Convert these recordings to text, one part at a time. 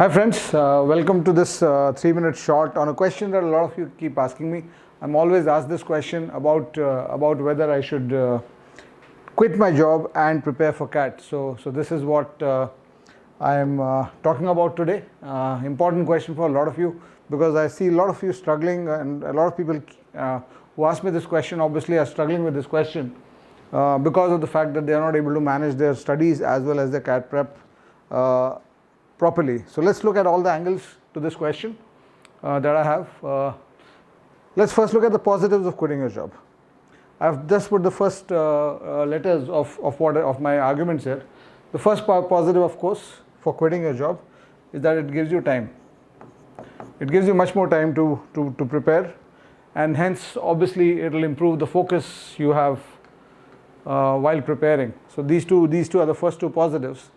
Hi friends, welcome to this 3-minute short on a question that a lot of you keep asking me. I'm always asked this question about whether I should quit my job and prepare for CAT. So this is what I am talking about today. Important question for a lot of you, because I see a lot of you struggling, and a lot of people who ask me this question obviously are struggling with this question because of the fact that they are not able to manage their studies as well as their CAT prep properly. So let's look at all the angles to this question that I have. Let's first look at the positives of quitting your job. I've just put the first letters of my arguments here. The first positive, of course, for quitting your job is that it gives you time. It gives you much more time to prepare, and hence obviously it will improve the focus you have while preparing. So these two are the first two positives.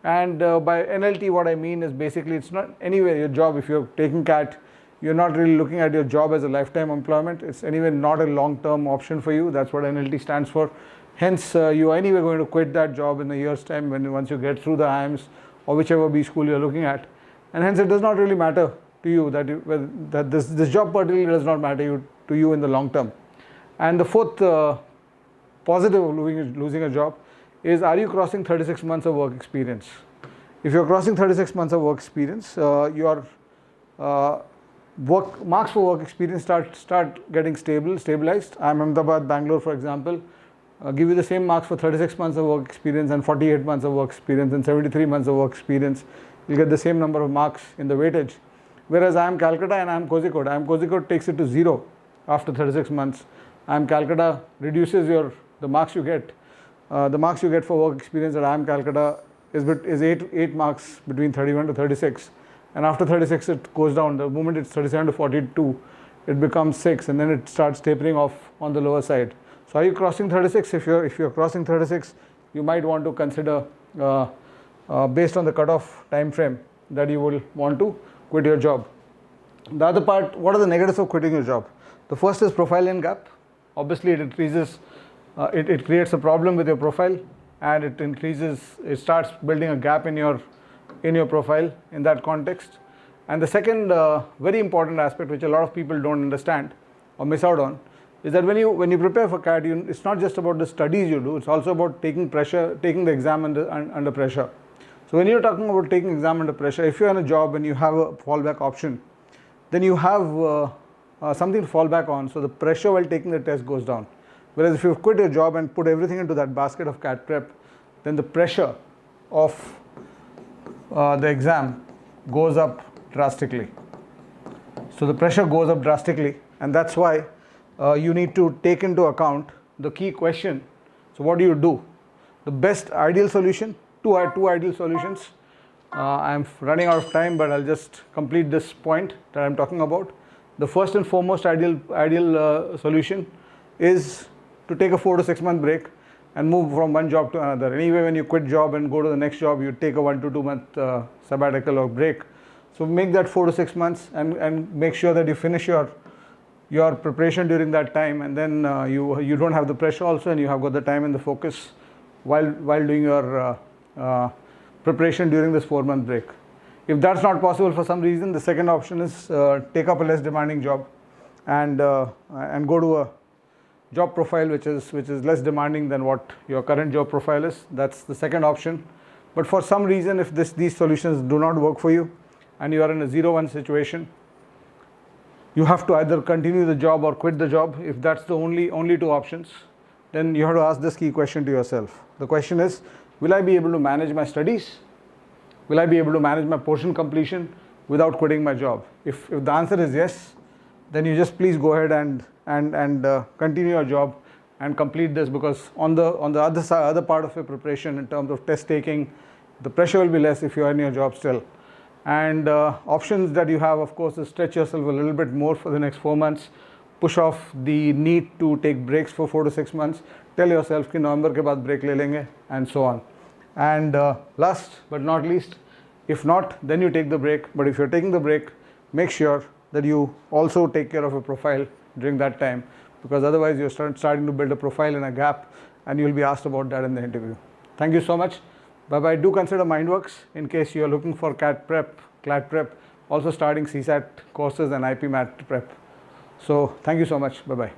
And by NLT, what I mean is basically it's not anyway your job. If you're taking CAT, you're not really looking at your job as a lifetime employment. It's anyway not a long-term option for you. That's what NLT stands for. Hence, you are anyway going to quit that job in a year's time once you get through the IIMs or whichever B school you're looking at. And hence, it does not really matter to you that this job particularly does not matter to you in the long term. And the fourth positive of losing a job is, are you crossing 36 months of work experience? If you're crossing 36 months of work experience, your marks for work experience start getting stabilized. I'm Ahmedabad, Bangalore, for example, give you the same marks for 36 months of work experience and 48 months of work experience and 73 months of work experience. You'll get the same number of marks in the weightage. Whereas IIM Calcutta and IIM Kozhikode, IIM Kozhikode takes it to 0 after 36 months. IIM Calcutta reduces the marks you get. The marks you get for work experience at IIM Calcutta is 8 marks between 31 to 36, and after 36 it goes down. The moment it's 37 to 42, it becomes 6, and then it starts tapering off on the lower side. So are you crossing 36? If you're crossing 36, you might want to consider based on the cutoff time frame that you will want to quit your job. The other part, what are the negatives of quitting your job? The first is profile lane gap. Obviously it increases. It creates a problem with your profile, and it starts building a gap in your profile in that context. And the second very important aspect, which a lot of people don't understand or miss out on, is that when you prepare for CAT, it's not just about the studies you do, it's also about taking the exam under pressure. So when you're talking about taking exam under pressure, if you're in a job and you have a fallback option, then you have something to fall back on, so the pressure while taking the test goes down. Whereas if you quit your job and put everything into that basket of CAT prep, then the pressure of the exam goes up drastically. So the pressure goes up drastically, and that's why you need to take into account the key question. So what do? The best ideal solution, two ideal solutions. I'm running out of time, but I'll just complete this point that I'm talking about. The first and foremost ideal solution is to take a 4 to 6 month break and move from one job to another. Anyway, when you quit job and go to the next job, you take a 1 to 2 month sabbatical or break. So make that 4 to 6 months and make sure that you finish your preparation during that time, and then you don't have the pressure also, and you have got the time and the focus while doing your preparation during this 4-month break. If that's not possible for some reason, the second option is take up a less demanding job and go to a job profile which is less demanding than what your current job profile is. That's the second option. But for some reason, if these solutions do not work for you and you are in a 0-1 situation, you have to either continue the job or quit the job. If that's the only two options, then you have to ask this key question to yourself. The question is, will I be able to manage my studies? Will I be able to manage my portion completion without quitting my job? If the answer is yes, then you just please go ahead and continue your job and complete this, because on the other part of your preparation in terms of test taking, the pressure will be less if you are in your job still. And options that you have, of course, is stretch yourself a little bit more for the next 4 months, push off the need to take breaks for 4 to 6 months, tell yourself कि November के बाद break ले लेंगे, and so on. And last but not least, if not, then you take the break. But if you're taking the break, make sure that you also take care of a profile during that time, because otherwise you're starting to build a profile in a gap, and you'll be asked about that in the interview. Thank you so much. Bye bye. Do consider Mindworks in case you are looking for CAT prep, CLAT prep, also starting CSAT courses and IPMAT prep. So thank you so much. Bye bye.